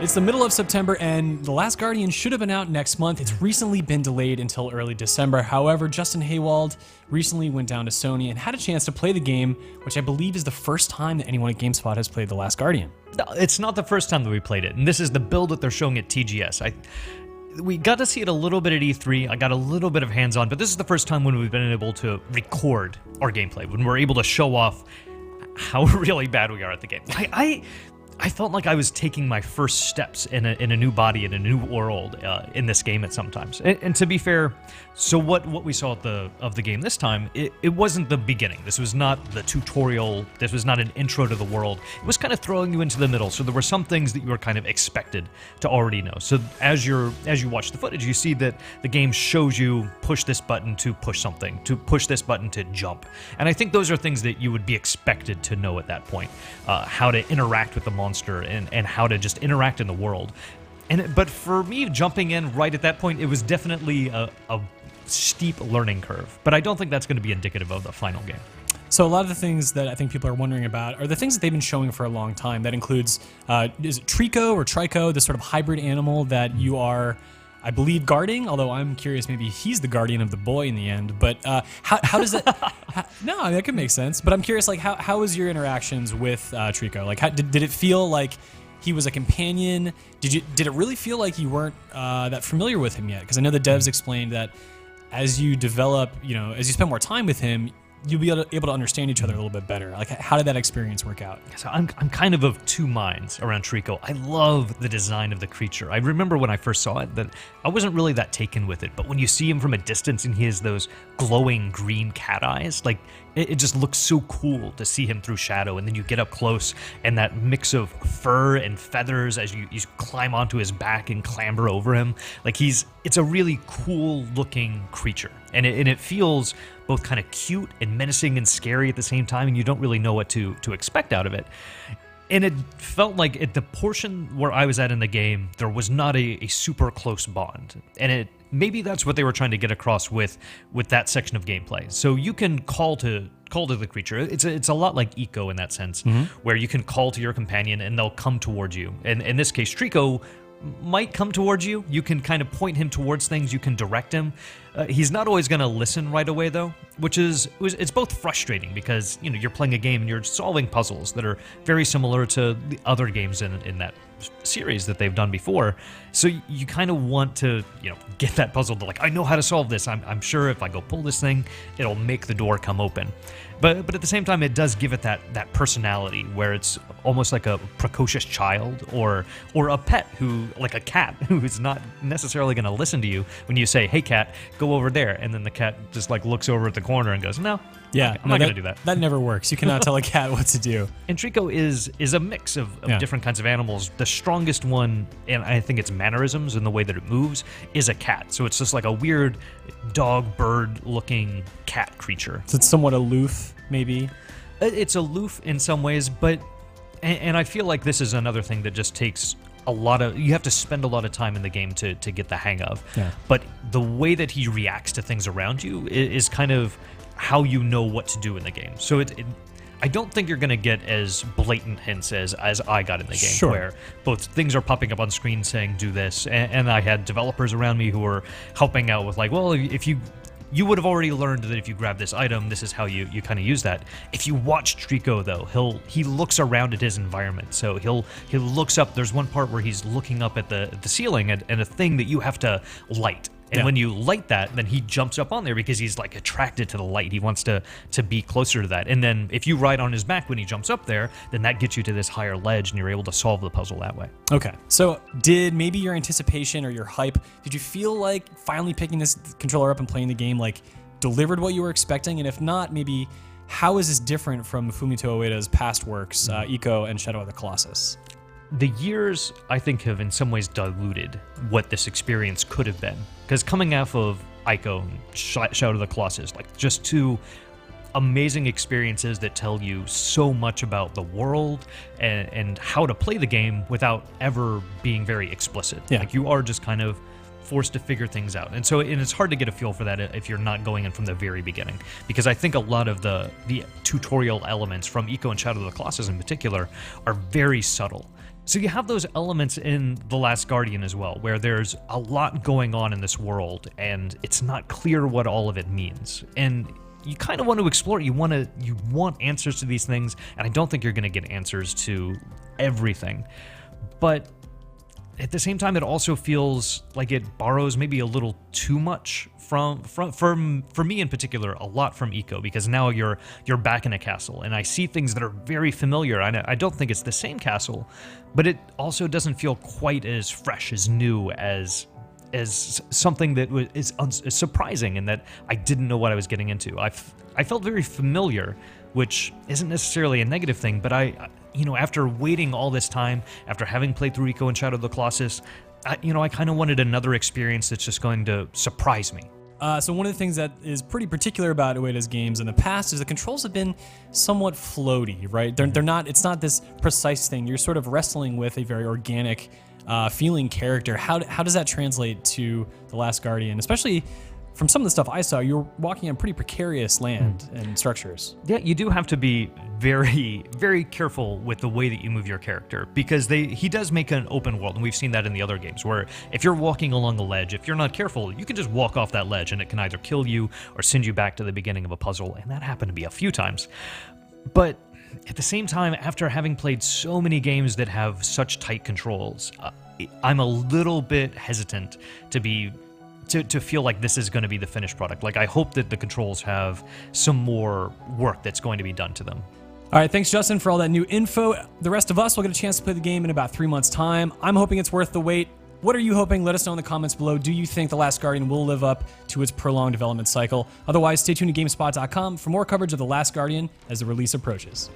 It's the middle of September, and The Last Guardian should have been out next month. It's recently been delayed until early December. However, Justin Haywald recently went down to Sony and had a chance to play the game, which I believe is the first time that anyone at GameSpot has played The Last Guardian. No, it's not the first time that we played it, and this is the build that they're showing at TGS. We got to see it a little bit at E3. I got a little bit of hands-on, but this is the first time when we've been able to record our gameplay, when we're able to show off how really bad we are at the game. I felt like I was taking my first steps in a new body, in a new world in this game at some times. And to be fair, so what we saw of the game this time, it wasn't the beginning. This was not the tutorial. This was not an intro to the world. It was kind of throwing you into the middle. So there were some things that you were kind of expected to already know. So as you watch the footage, you see that the game shows you push this button to push something, to push this button to jump. And I think those are things that you would be expected to know at that point. How to interact with the monster and how to just interact in the world. But for me, jumping in right at that point, it was definitely a steep learning curve. But I don't think that's going to be indicative of the final game. So a lot of the things that I think people are wondering about are the things that they've been showing for a long time. That includes, is it Trico, this sort of hybrid animal that you are, I believe, guarding, although I'm curious, maybe he's the guardian of the boy in the end. But how does that... No, that could make sense. But I'm curious, like, how was your interactions with Trico? Like, did it feel like he was a companion? Did it really feel like you weren't that familiar with him yet? Because I know the devs explained that as you develop, as you spend more time with him, you'll be able to understand each other a little bit better. Like, how did that experience work out? So I'm kind of two minds around Trico. I love the design of the creature. I remember when I first saw it that I wasn't really that taken with it, but when you see him from a distance and he has those glowing green cat eyes, like, it just looks so cool to see him through shadow, and then you get up close and that mix of fur and feathers as you climb onto his back and clamber over him. Like, it's a really cool looking creature, and it feels both kind of cute and menacing and scary at the same time, and you don't really know what to expect out of it. And it felt like at the portion where I was at in the game, there was not a super close bond. And maybe that's what they were trying to get across with that section of gameplay. So you can call to the creature. It's a lot like Eco in that sense, where you can call to your companion and they'll come towards you. And in this case, Trico might come towards you. You can kind of point him towards things. You can direct him. He's not always going to listen right away, though, it's both frustrating because you're playing a game and you're solving puzzles that are very similar to the other games in that series that they've done before. So you kind of want to get that puzzle to, like, I know how to solve this. I'm sure if I go pull this thing, it'll make the door come open. But at the same time, it does give it that personality where it's almost like a precocious child or a pet like a cat who is not necessarily going to listen to you when you say, "Hey, cat, go over there," and then the cat just like looks over at the corner and goes, "No, yeah, I'm not going to do that." That never works. You cannot tell a cat what to do. And Trico is a mix of different kinds of animals. The strongest one, and I think its mannerisms and the way that it moves, is a cat. So it's just like a weird dog, bird-looking cat creature. So it's somewhat aloof, maybe? It's aloof in some ways, but... And I feel like this is another thing that just takes you have to spend a lot of time in the game to get the hang of. Yeah. But the way that he reacts to things around you is kind of how you know what to do in the game. So I don't think you're going to get as blatant hints as I got in the game, where both things are popping up on screen saying, do this, and I had developers around me who were helping out with, like, well, if you would have already learned that if you grab this item, this is how you kind of use that. If you watch Trico, though, he looks around at his environment. So he looks up. There's one part where he's looking up at the ceiling and a thing that you have to light. And when you light that, then he jumps up on there because he's like attracted to the light. He wants to be closer to that. And then if you ride on his back when he jumps up there, then that gets you to this higher ledge and you're able to solve the puzzle that way. Okay. So did maybe your anticipation or your hype, did you feel like finally picking this controller up and playing the game like delivered what you were expecting? And if not, maybe how is this different from Fumito Uedo's past works, Eco and Shadow of the Colossus? The years, I think, have in some ways diluted what this experience could have been. Because coming off of Ico and Shadow of the Colossus, like just two amazing experiences that tell you so much about the world and how to play the game without ever being very explicit. Yeah. Like, you are just kind of forced to figure things out. And it's hard to get a feel for that if you're not going in from the very beginning. Because I think a lot of the tutorial elements from Eco and Shadow of the Colossus in particular are very subtle. So you have those elements in The Last Guardian as well, where there's a lot going on in this world, and it's not clear what all of it means. And you kind of want to explore it. You want answers to these things, and I don't think you're going to get answers to everything. But at the same time, it also feels like it borrows maybe a little too much from for me in particular, a lot from Eco, because now you're back in a castle, and I see things that are very familiar. I don't think it's the same castle, but it also doesn't feel quite as fresh, as new, as something that is surprising and that I didn't know what I was getting into. I felt very familiar, which isn't necessarily a negative thing, but after waiting all this time, after having played through Eco and Shadow of the Colossus, I kind of wanted another experience that's just going to surprise me. So one of the things that is pretty particular about Ueda's games in the past is the controls have been somewhat floaty, right? They're not. It's not this precise thing. You're sort of wrestling with a very organic feeling character. How does that translate to The Last Guardian, especially from some of the stuff I saw? You're walking on pretty precarious land and structures. Yeah, you do have to be very, very careful with the way that you move your character, because he does make an open world, and we've seen that in the other games, where if you're walking along a ledge, if you're not careful, you can just walk off that ledge, and it can either kill you or send you back to the beginning of a puzzle, and that happened to be a few times. But at the same time, after having played so many games that have such tight controls, I'm a little bit hesitant to feel like this is going to be the finished product. Like, I hope that the controls have some more work that's going to be done to them. All right, thanks, Justin, for all that new info. The rest of us will get a chance to play the game in about 3 months' time. I'm hoping it's worth the wait. What are you hoping? Let us know in the comments below. Do you think The Last Guardian will live up to its prolonged development cycle? Otherwise, stay tuned to GameSpot.com for more coverage of The Last Guardian as the release approaches.